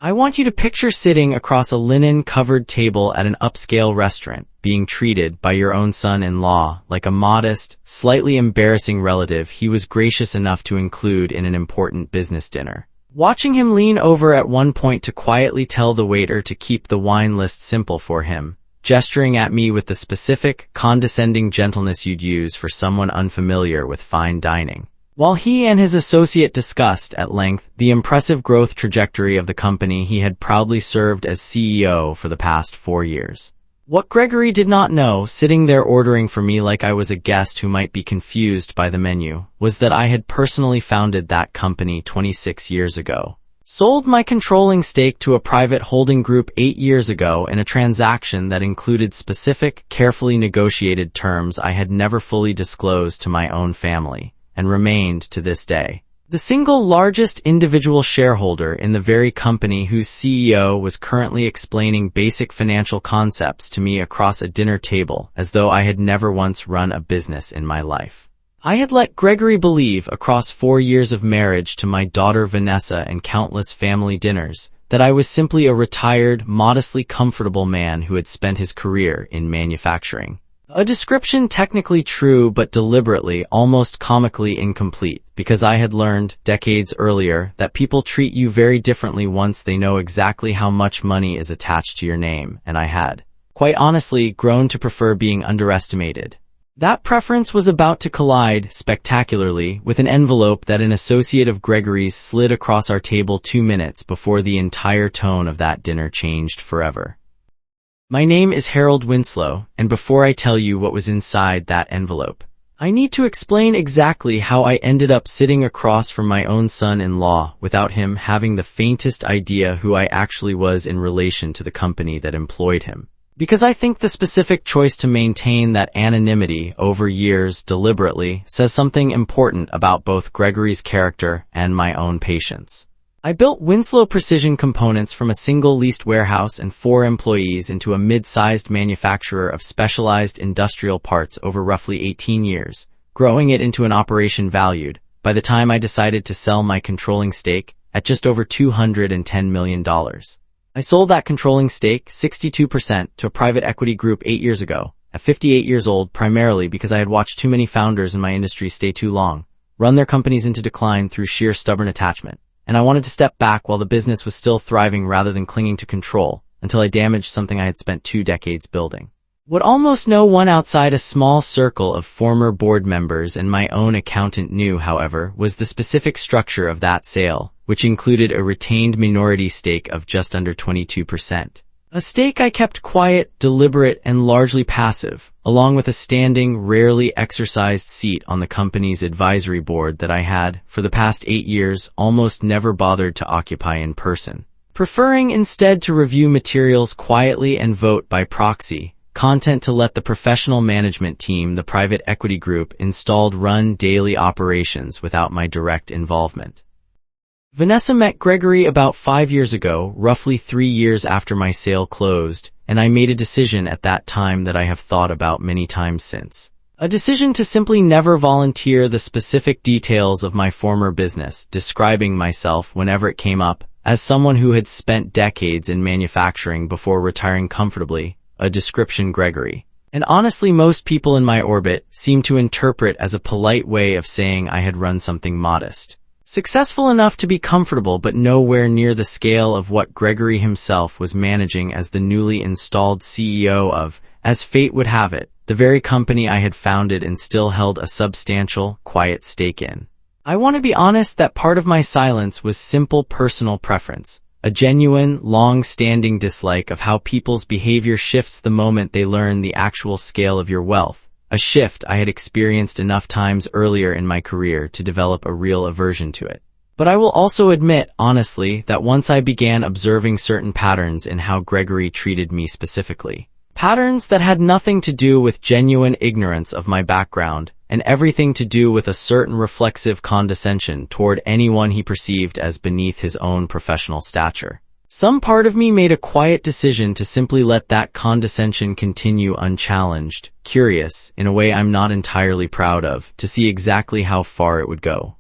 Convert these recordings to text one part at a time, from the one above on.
I want you to picture sitting across a linen-covered table at an upscale restaurant, being treated by your own son-in-law like a modest, slightly embarrassing relative he was gracious enough to include in an important business dinner. Watching him lean over at one point to quietly tell the waiter to keep the wine list simple for him, gesturing at me with the specific, condescending gentleness you'd use for someone unfamiliar with fine dining. While he and his associate discussed at length the impressive growth trajectory of the company he had proudly served as CEO for the past 4 years. What Gregory did not know, sitting there ordering for me like I was a guest who might be confused by the menu, was that I had personally founded that company 26 years ago. Sold my controlling stake to a private holding group 8 years ago in a transaction that included specific, carefully negotiated terms I had never fully disclosed to my own family, and remained to this day the single largest individual shareholder in the very company whose CEO was currently explaining basic financial concepts to me across a dinner table as though I had never once run a business in my life. I had let Gregory believe across 4 years of marriage to my daughter Vanessa and countless family dinners that I was simply a retired, modestly comfortable man who had spent his career in manufacturing. A description technically true but deliberately, almost comically incomplete, because I had learned, decades earlier, that people treat you very differently once they know exactly how much money is attached to your name, and I had, quite honestly, grown to prefer being underestimated. That preference was about to collide, spectacularly, with an envelope that an associate of Gregory's slid across our table 2 minutes before the entire tone of that dinner changed forever. My name is Harold Winslow, and before I tell you what was inside that envelope, I need to explain exactly how I ended up sitting across from my own son-in-law without him having the faintest idea who I actually was in relation to the company that employed him. Because I think the specific choice to maintain that anonymity over years deliberately says something important about both Gregory's character and my own patience. I built Winslow Precision Components from a single leased warehouse and 4 employees into a mid-sized manufacturer of specialized industrial parts over roughly 18 years, growing it into an operation valued, by the time I decided to sell my controlling stake, at just over $210 million. I sold that controlling stake, 62%, to a private equity group 8 years ago, at 58 years old, primarily because I had watched too many founders in my industry stay too long, run their companies into decline through sheer stubborn attachment. And I wanted to step back while the business was still thriving rather than clinging to control, until I damaged something I had spent 2 decades building. What almost no one outside a small circle of former board members and my own accountant knew, however, was the specific structure of that sale, which included a retained minority stake of just under 22%. A stake I kept quiet, deliberate, and largely passive, along with a standing, rarely exercised seat on the company's advisory board that I had, for the past 8 years, almost never bothered to occupy in person. Preferring instead to review materials quietly and vote by proxy, content to let the professional management team the private equity group installed run daily operations without my direct involvement. Vanessa met Gregory about 5 years ago, roughly 3 years after my sale closed, and I made a decision at that time that I have thought about many times since. A decision to simply never volunteer the specific details of my former business, describing myself whenever it came up, as someone who had spent decades in manufacturing before retiring comfortably, a description Gregory, and honestly most people in my orbit, seemed to interpret as a polite way of saying I had run something modest. Successful enough to be comfortable but nowhere near the scale of what Gregory himself was managing as the newly installed CEO of, as fate would have it, the very company I had founded and still held a substantial, quiet stake in. I want to be honest that part of my silence was simple personal preference, a genuine, long-standing dislike of how people's behavior shifts the moment they learn the actual scale of your wealth. A shift I had experienced enough times earlier in my career to develop a real aversion to it. But I will also admit, honestly, that once I began observing certain patterns in how Gregory treated me specifically, patterns that had nothing to do with genuine ignorance of my background, and everything to do with a certain reflexive condescension toward anyone he perceived as beneath his own professional stature, some part of me made a quiet decision to simply let that condescension continue unchallenged, curious, in a way I'm not entirely proud of, to see exactly how far it would go.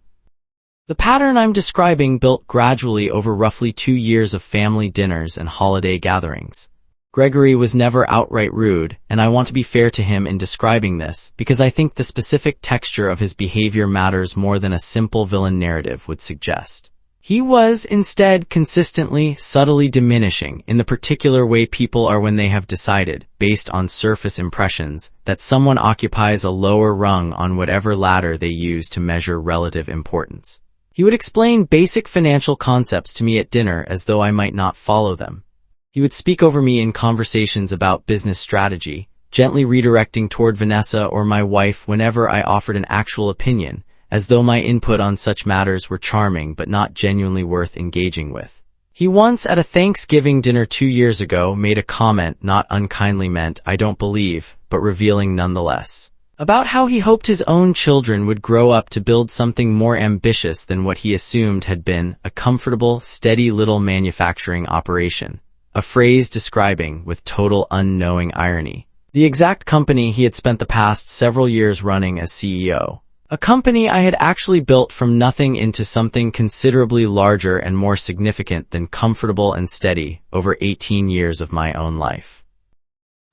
The pattern I'm describing built gradually over roughly 2 years of family dinners and holiday gatherings. Gregory was never outright rude, and I want to be fair to him in describing this because I think the specific texture of his behavior matters more than a simple villain narrative would suggest. He was, instead, consistently, subtly diminishing in the particular way people are when they have decided, based on surface impressions, that someone occupies a lower rung on whatever ladder they use to measure relative importance. He would explain basic financial concepts to me at dinner as though I might not follow them. He would speak over me in conversations about business strategy, gently redirecting toward Vanessa or my wife whenever I offered an actual opinion, as though my input on such matters were charming but not genuinely worth engaging with. He once, at a Thanksgiving dinner 2 years ago, made a comment not unkindly meant, I don't believe, but revealing nonetheless, about how he hoped his own children would grow up to build something more ambitious than what he assumed had been a comfortable, steady little manufacturing operation. A phrase describing, with total unknowing irony, the exact company he had spent the past several years running as CEO. A company I had actually built from nothing into something considerably larger and more significant than comfortable and steady over 18 years of my own life.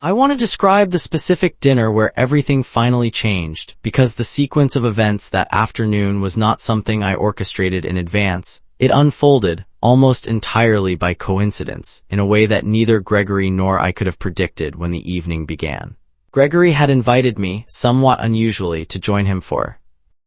I want to describe the specific dinner where everything finally changed, because the sequence of events that afternoon was not something I orchestrated in advance. It unfolded, almost entirely by coincidence, in a way that neither Gregory nor I could have predicted when the evening began. Gregory had invited me, somewhat unusually, to join him for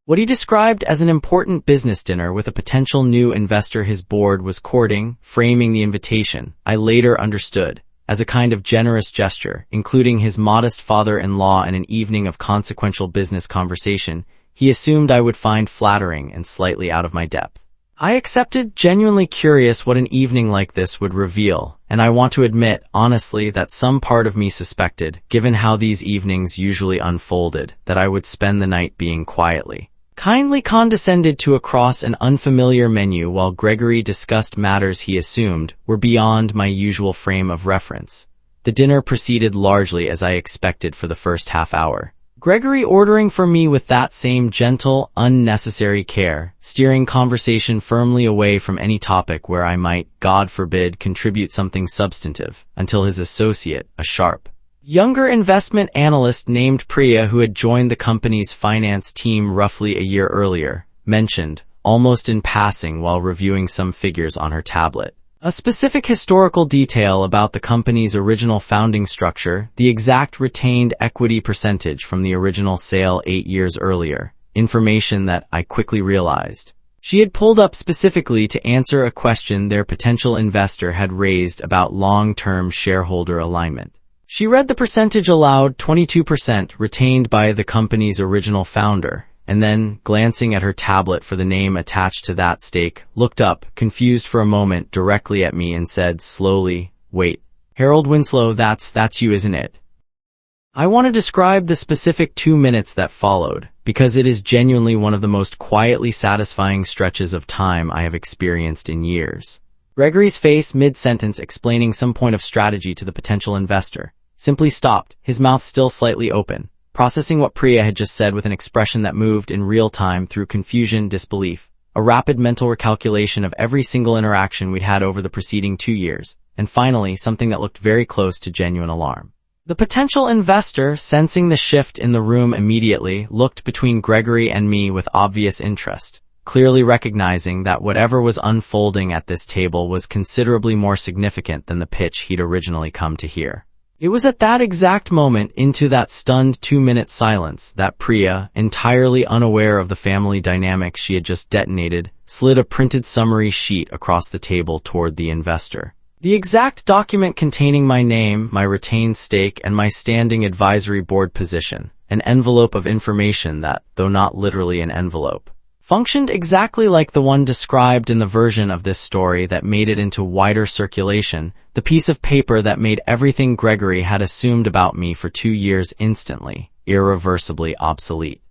what he described as an important business dinner with a potential new investor his board was courting. Framing the invitation, I later understood, as a kind of generous gesture, including his modest father-in-law and an evening of consequential business conversation, he assumed I would find flattering and slightly out of my depth. I accepted, genuinely curious what an evening like this would reveal, and I want to admit, honestly, that some part of me suspected, given how these evenings usually unfolded, that I would spend the night being quietly kindly condescended to across an unfamiliar menu while Gregory discussed matters he assumed were beyond my usual frame of reference. The dinner proceeded largely as I expected for the first half hour. Gregory ordering for me with that same gentle, unnecessary care, steering conversation firmly away from any topic where I might, God forbid, contribute something substantive, until his associate, a sharp, younger investment analyst named Priya, who had joined the company's finance team roughly a year earlier, mentioned, almost in passing while reviewing some figures on her tablet, a specific historical detail about the company's original founding structure, the exact retained equity percentage from the original sale 8 years earlier, information that I quickly realized she had pulled up specifically to answer a question their potential investor had raised about long-term shareholder alignment. She read the percentage aloud, 22% retained by the company's original founder, and then, glancing at her tablet for the name attached to that stake, looked up, confused for a moment, directly at me and said slowly, "Wait, Harold Winslow, that's you, isn't it?" I want to describe the specific 2 minutes that followed, because it is genuinely one of the most quietly satisfying stretches of time I have experienced in years. Gregory's face, mid-sentence explaining some point of strategy to the potential investor, simply stopped, his mouth still slightly open, processing what Priya had just said with an expression that moved in real time through confusion, disbelief, a rapid mental recalculation of every single interaction we'd had over the preceding 2 years, and finally something that looked very close to genuine alarm. The potential investor, sensing the shift in the room immediately, looked between Gregory and me with obvious interest, clearly recognizing that whatever was unfolding at this table was considerably more significant than the pitch he'd originally come to hear. It was at that exact moment, into that stunned 2-minute silence, that Priya, entirely unaware of the family dynamic she had just detonated, slid a printed summary sheet across the table toward the investor. The exact document containing my name, my retained stake, and my standing advisory board position, an envelope of information that, though not literally an envelope, functioned exactly like the one described in the version of this story that made it into wider circulation, the piece of paper that made everything Gregory had assumed about me for 2 years instantly, irreversibly obsolete.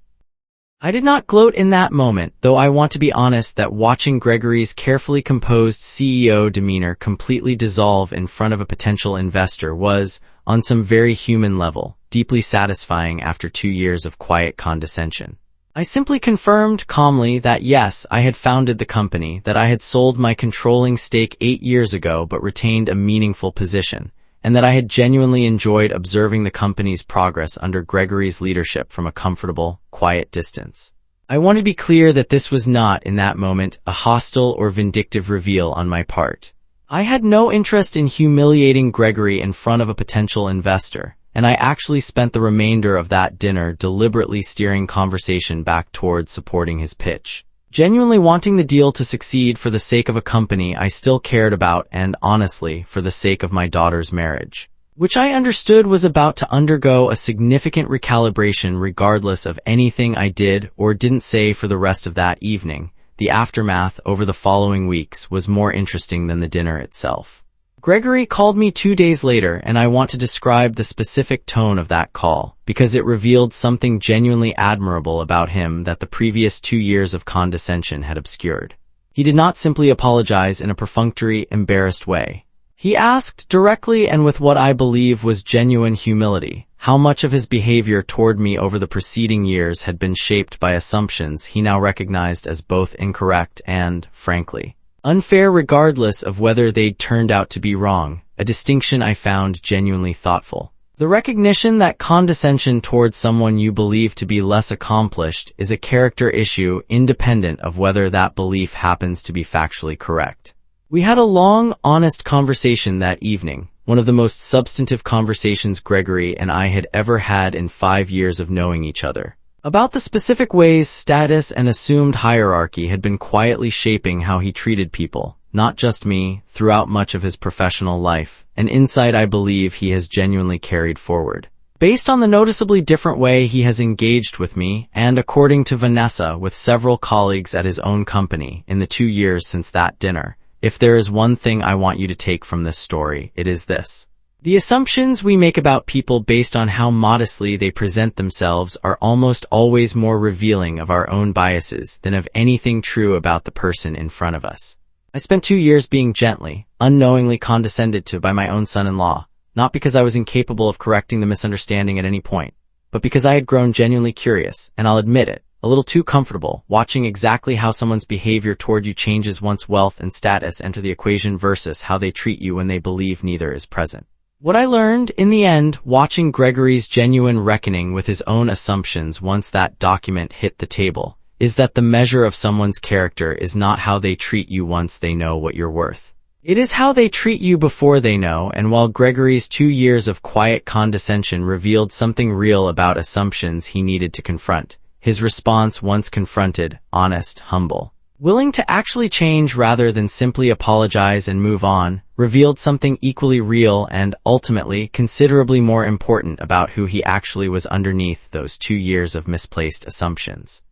I did not gloat in that moment, though I want to be honest that watching Gregory's carefully composed CEO demeanor completely dissolve in front of a potential investor was, on some very human level, deeply satisfying after 2 years of quiet condescension. I simply confirmed calmly that yes, I had founded the company, that I had sold my controlling stake 8 years ago but retained a meaningful position, and that I had genuinely enjoyed observing the company's progress under Gregory's leadership from a comfortable, quiet distance. I want to be clear that this was not, in that moment, a hostile or vindictive reveal on my part. I had no interest in humiliating Gregory in front of a potential investor, and I actually spent the remainder of that dinner deliberately steering conversation back towards supporting his pitch. Genuinely wanting the deal to succeed for the sake of a company I still cared about and, honestly, for the sake of my daughter's marriage, which I understood was about to undergo a significant recalibration regardless of anything I did or didn't say for the rest of that evening. The aftermath over the following weeks was more interesting than the dinner itself. Gregory called me 2 days later, and I want to describe the specific tone of that call, because it revealed something genuinely admirable about him that the previous 2 years of condescension had obscured. He did not simply apologize in a perfunctory, embarrassed way. He asked directly and with what I believe was genuine humility, how much of his behavior toward me over the preceding years had been shaped by assumptions he now recognized as both incorrect and, frankly, unfair regardless of whether they'd turned out to be wrong, a distinction I found genuinely thoughtful. The recognition that condescension towards someone you believe to be less accomplished is a character issue independent of whether that belief happens to be factually correct. We had a long, honest conversation that evening, one of the most substantive conversations Gregory and I had ever had in 5 years of knowing each other, about the specific ways status and assumed hierarchy had been quietly shaping how he treated people, not just me, throughout much of his professional life, an insight I believe he has genuinely carried forward. Based on the noticeably different way he has engaged with me, and according to Vanessa, with several colleagues at his own company in the 2 years since that dinner, if there is one thing I want you to take from this story, it is this. The assumptions we make about people based on how modestly they present themselves are almost always more revealing of our own biases than of anything true about the person in front of us. I spent 2 years being gently, unknowingly condescended to by my own son-in-law, not because I was incapable of correcting the misunderstanding at any point, but because I had grown genuinely curious, and I'll admit it, a little too comfortable, watching exactly how someone's behavior toward you changes once wealth and status enter the equation versus how they treat you when they believe neither is present. What I learned, in the end, watching Gregory's genuine reckoning with his own assumptions once that document hit the table, is that the measure of someone's character is not how they treat you once they know what you're worth. It is how they treat you before they know, and while Gregory's 2 years of quiet condescension revealed something real about assumptions he needed to confront, his response once confronted, honest, humble, willing to actually change rather than simply apologize and move on, revealed something equally real and, ultimately, considerably more important about who he actually was underneath those 2 years of misplaced assumptions.